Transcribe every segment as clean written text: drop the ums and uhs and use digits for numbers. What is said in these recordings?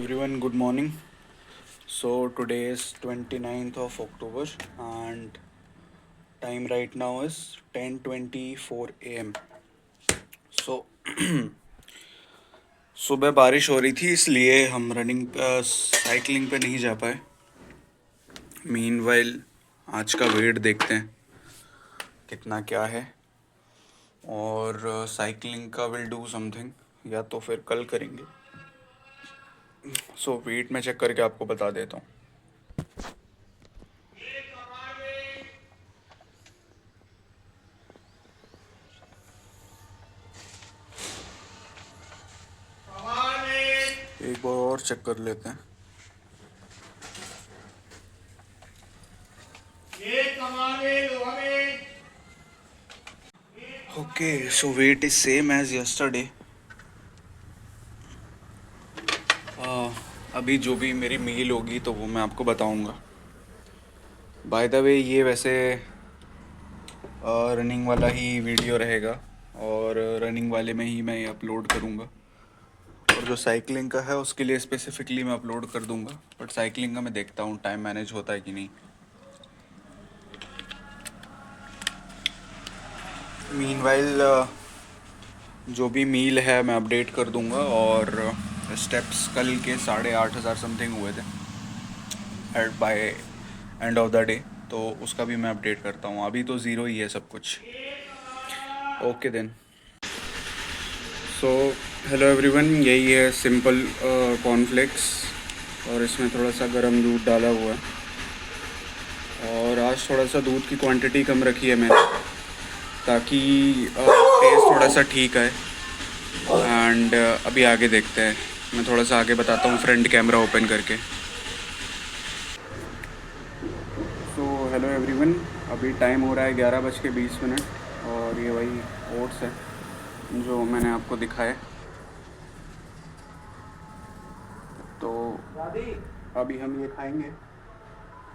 everyone, good morning. So today is 29th of October and time right now is 10:24 a.m. So सुबह बारिश हो रही थी इसलिए हम साइकिलिंग पे नहीं जा पाए. मीनवाइल आज का वेट देखते हैं कितना क्या है और साइकिलिंग का विल डू समथिंग या तो फिर कल करेंगे. सो वेट मैं चेक करके आपको बता देता हूँ. एक बार और चेक कर लेते हैं. Okay, so weight is same as yesterday. अभी जो भी मेरी मील होगी तो वो मैं आपको बताऊंगा. बाय द वे ये वैसे रनिंग वाला ही वीडियो रहेगा और रनिंग वाले में ही मैं ये अपलोड करूंगा और जो साइकिलिंग का है उसके लिए स्पेसिफिकली मैं अपलोड कर दूंगा. बट साइकिलिंग का मैं देखता हूँ टाइम मैनेज होता है कि नहीं. मीनवाइल जो भी मील है मैं अपडेट कर दूंगा और स्टेप्स कल के 8,500 समथिंग हुए थे at by end of the day, तो उसका भी मैं अपडेट करता हूँ. अभी तो ज़ीरो ही है सब कुछ. Okay then. So hello everyone, यही है सिंपल कॉर्नफ्लेक्स और इसमें थोड़ा सा गर्म दूध डाला हुआ है और आज थोड़ा सा दूध की क्वांटिटी कम रखी है मैंने ताकि टेस्ट थोड़ा सा ठीक है. एंड अभी आगे देखते हैं. मैं थोड़ा सा आगे बताता हूँ फ्रंट कैमरा ओपन करके. सो हेलो एवरीवन, अभी टाइम हो रहा है 11:20 और ये वही ओट्स है जो मैंने आपको दिखाया. तो अभी हम ये खाएंगे.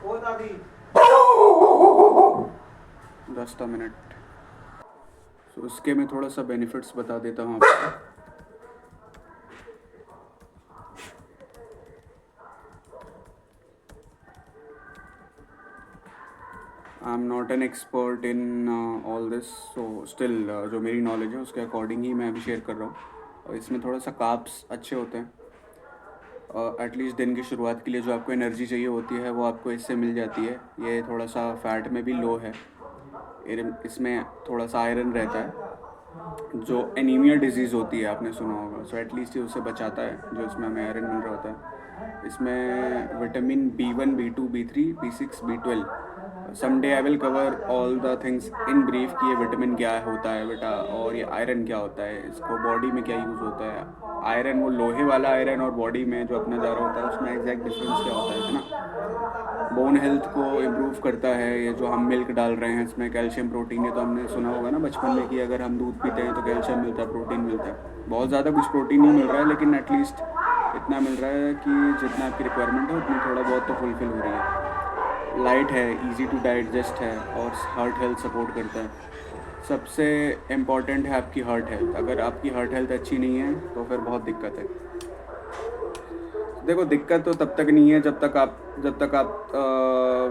ओ दादी 10 मिनट. तो उसके मैं थोड़ा सा बेनिफिट्स बता देता हूँ आपको. I am not an expert in all this, so still जो मेरी नॉलेज है उसके अकॉर्डिंग ही मैं अभी शेयर कर रहा हूँ. और इसमें थोड़ा सा कार्ब्स अच्छे होते हैं. एटलीस्ट दिन की शुरुआत के लिए जो आपको एनर्जी चाहिए होती है वो आपको इससे मिल जाती है. ये थोड़ा सा फैट में भी लो है. इसमें थोड़ा सा आयरन रहता है जो एनीमिया डिजीज़ होती है, आपने सुना होगा. सो एटलीस्ट ये उससे बचाता है जो इसमें हमें आयरन मिल रहा होता है. इसमें vitamin B1, B2, B3, B6, B12. Someday I will cover all the things in brief कि ये विटामिन क्या होता है बेटा और ये आयरन क्या होता है, इसको बॉडी में क्या यूज़ होता है. आयरन वो लोहे वाला आयरन और बॉडी में जो अपना जा रहा होता है उसमें एग्जैक्ट डिफरेंस क्या होता है ना. बोन हेल्थ को इम्प्रूव करता है. ये जो हम मिल्क डाल रहे हैं इसमें कैल्शियम प्रोटीन, ये तो हमने सुना होगा ना बचपन में कि अगर हम दूध पीते हैं तो कैल्शियम मिलता है, प्रोटीन मिलता है. बहुत ज़्यादा कुछ प्रोटीन नहीं मिल रहा है लेकिन एटलीस्ट इतना मिल रहा है कि जितना आपकी रिक्वायरमेंट है उतनी थोड़ा बहुत तो फुलफिल हो रही है. लाइट है, इजी टू डाइजेस्ट है और हार्ट हेल्थ सपोर्ट करता है. सबसे इम्पॉर्टेंट है आपकी हार्ट हेल्थ. अगर आपकी हार्ट हेल्थ अच्छी नहीं है तो फिर बहुत दिक्कत है. देखो दिक्कत तो तब तक नहीं है जब तक आप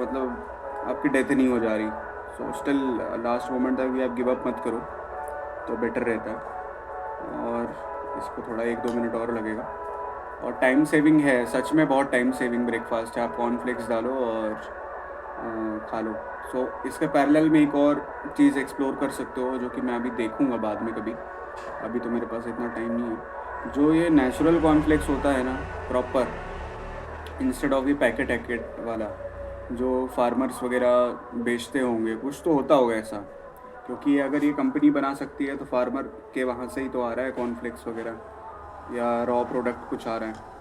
मतलब आपकी डेथ नहीं हो जा रही. सो स्टिल लास्ट मोमेंट तक भी आप गिव अप मत करो तो बेटर रहता है. और इसको थोड़ा 1-2 मिनट और लगेगा. और टाइम सेविंग है, सच में बहुत टाइम सेविंग ब्रेकफास्ट है. आप कॉर्नफ्लेक्स डालो और खा लो. सो इसके पैरेलल में एक और चीज़ एक्सप्लोर कर सकते हो जो कि मैं अभी देखूँगा बाद में कभी. अभी तो मेरे पास इतना टाइम नहीं है. जो ये नेचुरल कॉर्नफ्लेक्स होता है ना प्रॉपर, इंस्टेड ऑफ ये पैकेट वाला जो फार्मर्स वगैरह बेचते होंगे, कुछ तो होता होगा ऐसा. क्योंकि अगर ये कंपनी बना सकती है तो फार्मर के वहाँ से ही तो आ रहा है कॉर्नफ्लेक्स वगैरह या रॉ प्रोडक्ट कुछ आ रहा है.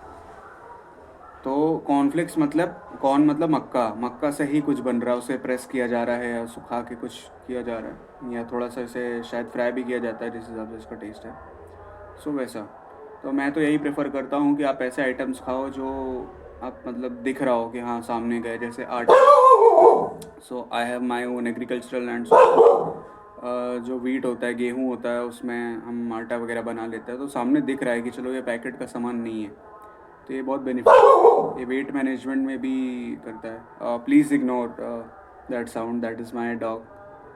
तो कॉर्नफ्लेक्स मतलब कॉर्न मतलब मक्का से ही कुछ बन रहा है. उसे प्रेस किया जा रहा है या सुखा के कुछ किया जा रहा है या थोड़ा सा इसे शायद फ्राई भी किया जाता है जिस हिसाब से इसका टेस्ट है. सो वैसा. तो मैं तो यही प्रेफर करता हूँ कि आप ऐसे आइटम्स खाओ जो आप मतलब दिख रहा हो कि हाँ सामने गए, जैसे आटा. So I have my own agricultural land. जो वीट होता है, गेहूँ होता है, उसमें हम आटा वगैरह बना लेते हैं तो सामने दिख रहा है कि चलो ये पैकेट का सामान नहीं है. तो ये बहुत बेनिफिट, ये वेट मैनेजमेंट में भी करता है। Please ignore that sound, that is my dog.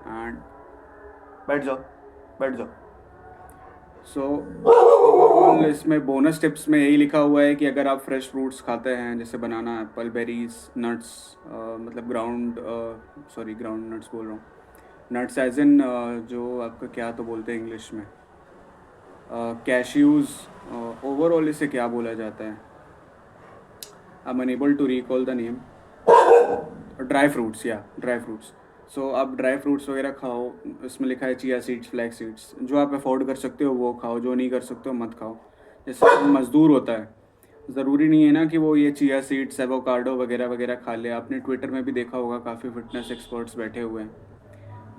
And बैठ जाओ, बैठ जाओ। सो ओवरऑल इसमें बोनस टिप्स में यही लिखा हुआ है कि अगर आप फ्रेश फ्रूट्स खाते हैं, जैसे बनाना, एप्पल, बेरीज, नट्स, मतलब ग्राउंड नट्स बोल रहा हूँ, नट्स एज इन जो आपका क्या तो बोलते हैं इंग्लिश में, कैश्यूज़, ओवरऑल इसे क्या बोला जाता है, I am unable to recall the name. Dry fruits, या ड्राई फ्रूट्स। सो आप ड्राई फ्रूट्स वगैरह खाओ। इसमें लिखा है चिया सीड्स, फ्लैक्स सीड्स, जो आप अफोर्ड कर सकते हो वो खाओ, जो नहीं कर सकते हो मत खाओ। जैसे मज़दूर होता है, ज़रूरी नहीं है ना कि वो ये चिया सीड्स, एवोकाडो वगैरह वगैरह खा ले। आपने ट्विटर में भी देखा होगा, काफ़ी फिटनेस एक्सपर्ट्स बैठे हुए हैं।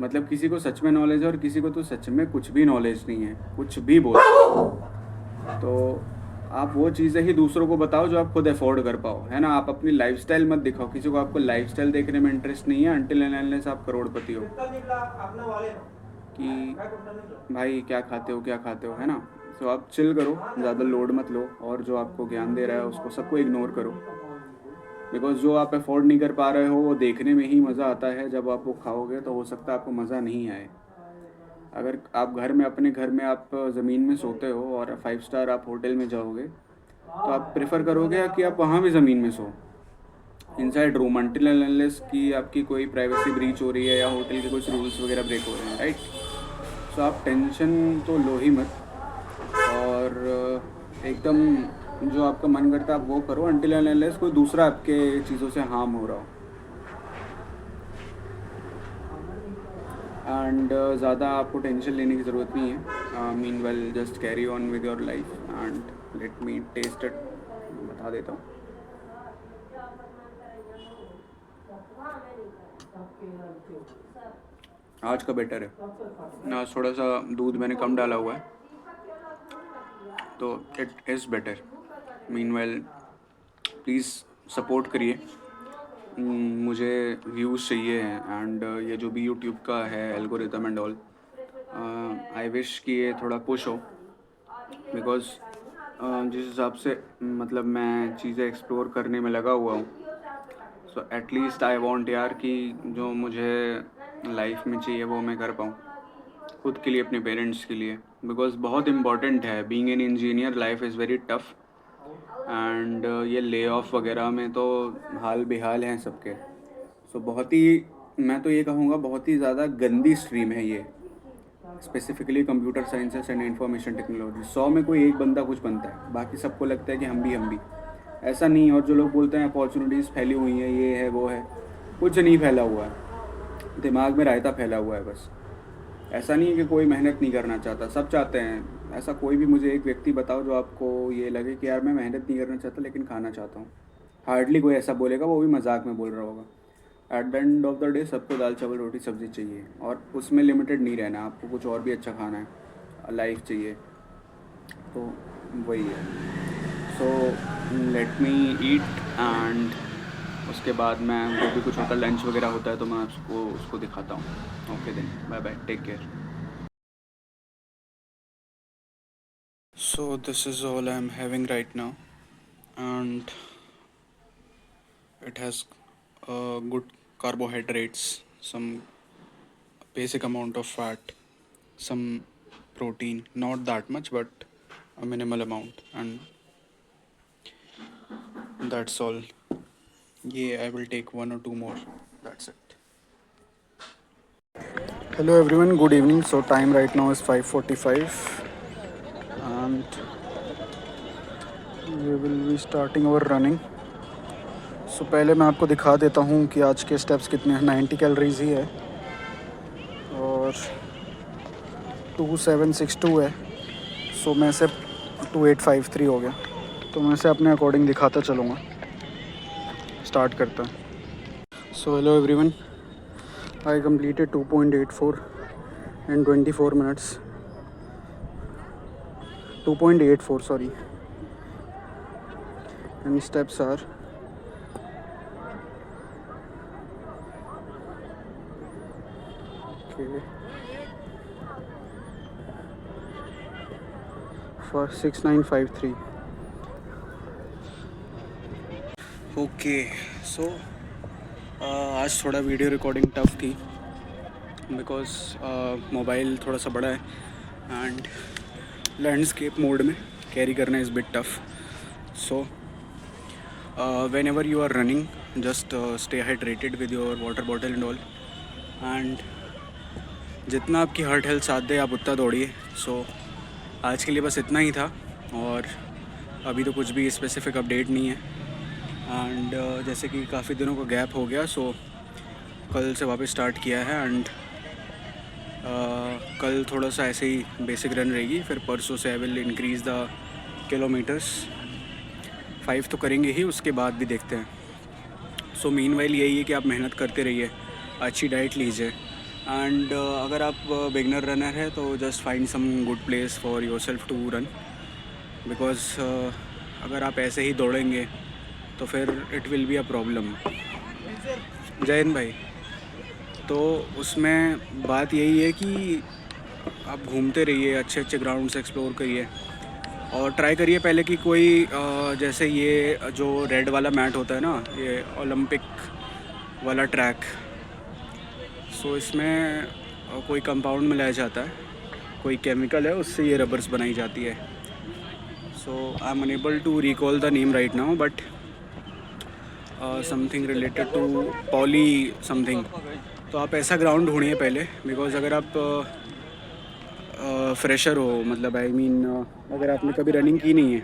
मतलब किसी को सच में नॉलेज है और किसी को तो सच में कुछ भी नॉलेज नहीं है, कुछ भी बोल। तो आप वो चीज़ें ही दूसरों को बताओ जो आप खुद अफोर्ड कर पाओ, है ना। आप अपनी लाइफस्टाइल मत दिखाओ किसी को, आपको लाइफस्टाइल देखने में इंटरेस्ट नहीं है अनटिल एंड अनलेस आप करोड़पति हो, कि भाई क्या खाते हो, क्या खाते हो, है ना। तो आप चिल करो, ज़्यादा लोड मत लो, और जो आपको ज्ञान दे रहा है उसको सबको इग्नोर करो। बिकॉज जो आप अफोर्ड नहीं कर पा रहे हो वो देखने में ही मज़ा आता है, जब आप वो खाओगे तो हो सकता है आपको मज़ा नहीं आए। अगर आप घर में, अपने घर में आप ज़मीन में सोते हो और 5 स्टार आप होटल में जाओगे, तो आप प्रेफर करोगे कि आप वहाँ भी ज़मीन में so, inside room, until and unless कि आपकी कोई प्राइवेसी ब्रीच हो रही है या होटल के कुछ रूल्स वगैरह ब्रेक हो रहे हैं, राइट। सो आप टेंशन तो लो ही मत, और एकदम जो आपका मन करता है आप वो करो, अनटिल एंड अनलेस कोई दूसरा आपके चीज़ों से हार्म हो रहा हो। एंड ज़्यादा आपको टेंशन लेने की ज़रूरत नहीं है। Meanwhile just carry on with your life and let me test it. बता देता हूँ, आज का बेटर है। आज थोड़ा सा दूध मैंने कम डाला हुआ है, तो it is better. Meanwhile please support करिए, मुझे व्यूज़ चाहिए हैं, एंड ये जो भी यूट्यूब का है algorithm and all, I wish कि ये थोड़ा पुश हो। बिकॉज जिस हिसाब से मतलब मैं चीज़ें एक्सप्लोर करने में लगा हुआ हूँ, सो एटलीस्ट आई वांट यार कि जो मुझे लाइफ में चाहिए वो मैं कर पाऊँ, खुद के लिए, अपने पेरेंट्स के लिए। बिकॉज बहुत इम्पॉर्टेंट है, being an engineer life is very tough, and ये ले ऑफ वगैरह में तो हाल बेहाल हैं सबके। सो बहुत ही, मैं तो ये कहूँगा बहुत ही ज़्यादा गंदी स्ट्रीम है ये, specifically computer sciences and information technology. 100 में कोई एक बंदा कुछ बनता है, बाकी सबको लगता है कि हम भी ऐसा नहीं। और जो लोग बोलते हैं अपॉर्चुनिटीज़ फैली हुई हैं, ये है वो है, कुछ नहीं फैला हुआ है, दिमाग में रायता फैला हुआ है बस। ऐसा नहीं है कि कोई मेहनत नहीं करना चाहता, सब चाहते हैं। ऐसा कोई भी मुझे एक व्यक्ति बताओ जो आपको ये लगे कि यार मैं मेहनत नहीं करना चाहता लेकिन खाना चाहता हूँ। हार्डली कोई ऐसा बोलेगा, वो भी मजाक में बोल रहा होगा। At the end of the day सबको दाल चावल रोटी सब्ज़ी चाहिए, और उसमें लिमिटेड नहीं रहना, आपको कुछ और भी अच्छा खाना है, लाइफ चाहिए, तो वही है। So let me eat, and उसके बाद मैं, जो भी कुछ होता है लंच वगैरह होता है तो मैं उसको दिखाता हूँ। Okay then, bye bye, take care. So this is all I am having right now, and it has good carbohydrates, some basic amount of fat, some protein, not that much but a minimal amount, and that's all. Yeah, I will take 1 or 2 more, that's it. Hello everyone, good evening. So time right now is 5:45 and we will be starting our running. सो पहले मैं आपको दिखा देता हूँ कि आज के steps कितने हैं। 90 कैलोरीज ही है और 2762 है। सो मैं से 2853 हो गया, तो मैं से अपने अकॉर्डिंग दिखाता चलूँगा। स्टार्ट करता है। सो hello everyone, I completed 2.84 in 24 minutes. 2.84 sorry, and steps are for 6953. Okay so आज थोड़ा वीडियो रिकॉर्डिंग टफ थी बिकॉज मोबाइल थोड़ा सा बड़ा है एंड लैंडस्केप मोड में कैरी करना is bit tough. So whenever you are running, just stay hydrated with your water bottle and all. And जितना आपकी हार्ट हेल्थ साथ दे आप उतना दौड़िए. सो आज के लिए बस इतना ही था और अभी तो कुछ भी स्पेसिफिक अपडेट नहीं है. एंड जैसे कि काफ़ी दिनों का गैप हो गया, सो कल से वापस स्टार्ट किया है. एंड कल थोड़ा सा ऐसे ही बेसिक रन रहेगी, फिर परसों से I will increase the kilometres. 5 तो करेंगे ही, उसके बाद भी देखते हैं. सो मीनवाइल यही है कि आप मेहनत करते रहिए, अच्छी डाइट लीजिए. एंड अगर आप बिगनर रनर है तो just find some good place for yourself to run. Because अगर आप ऐसे ही दौड़ेंगे तो फिर it will be a problem. जय हिंद भाई. तो उसमें बात यही है कि आप घूमते रहिए, अच्छे अच्छे ग्राउंड्स एक्सप्लोर करिए और ट्राई करिए पहले कि कोई जैसे ये जो रेड वाला मैट होता है ना, ये ओलंपिक वाला ट्रैक. सो इसमें कोई कंपाउंड मिलाया जाता है, कोई केमिकल है, उससे ये रबर्स बनाई जाती है. So I am unable to recall the name right now, but something related to poly something. तो आप ऐसा ग्राउंड ढूंढिए पहले, बिकॉज अगर आप फ्रेशर हो, मतलब आई मीन अगर आपने कभी रनिंग की नहीं है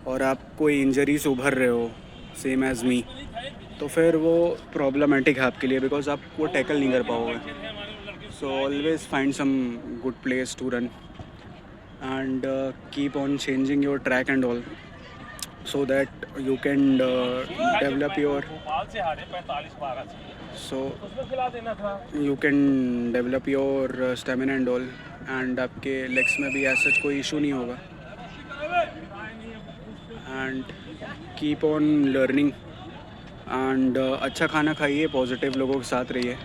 और आप कोई इंजरी से उभर रहे हो सेम एज़ मी, तो फिर वो प्रॉब्लमेटिक है आपके लिए, बिकॉज आप वो टैकल नहीं कर पाओगे. So always find some good place to run and keep on changing your track and all, so that you can develop your stamina and all, and आपके legs में भी ऐसा कोई issue नहीं होगा. and keep on learning and अच्छा खाना खाइए, पॉजिटिव लोगों के साथ रहिए.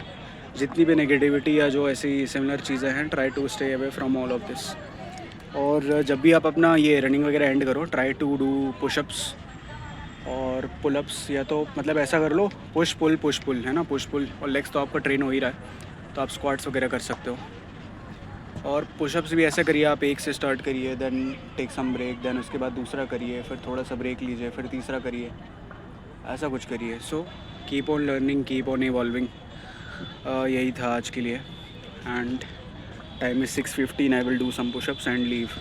जितनी भी नेगेटिविटी या जो ऐसी सिमिलर चीज़ें हैं, try to stay away from all of this. और जब भी आप अपना ये रनिंग वगैरह एंड करो, ट्राई टू डू पुशअप्स और पुलअप्स, या तो मतलब ऐसा कर लो पुश पुल है ना, पुश पुल. और लेग्स तो आपका ट्रेन हो ही रहा है, तो आप स्क्वाट्स वगैरह कर सकते हो. और पुशअप्स भी ऐसे करिए, आप एक से स्टार्ट करिए, then take some break, then उसके बाद दूसरा करिए, फिर थोड़ा सा ब्रेक लीजिए, फिर तीसरा करिए, ऐसा कुछ करिए. So keep on learning, keep on evolving. यही था आज के लिए. And time is 6:15. I will do some push-ups and leave,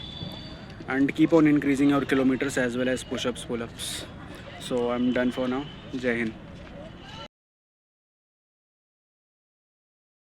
and keep on increasing your kilometers as well as push-ups, pull-ups. So I'm done for now. Jai Hind.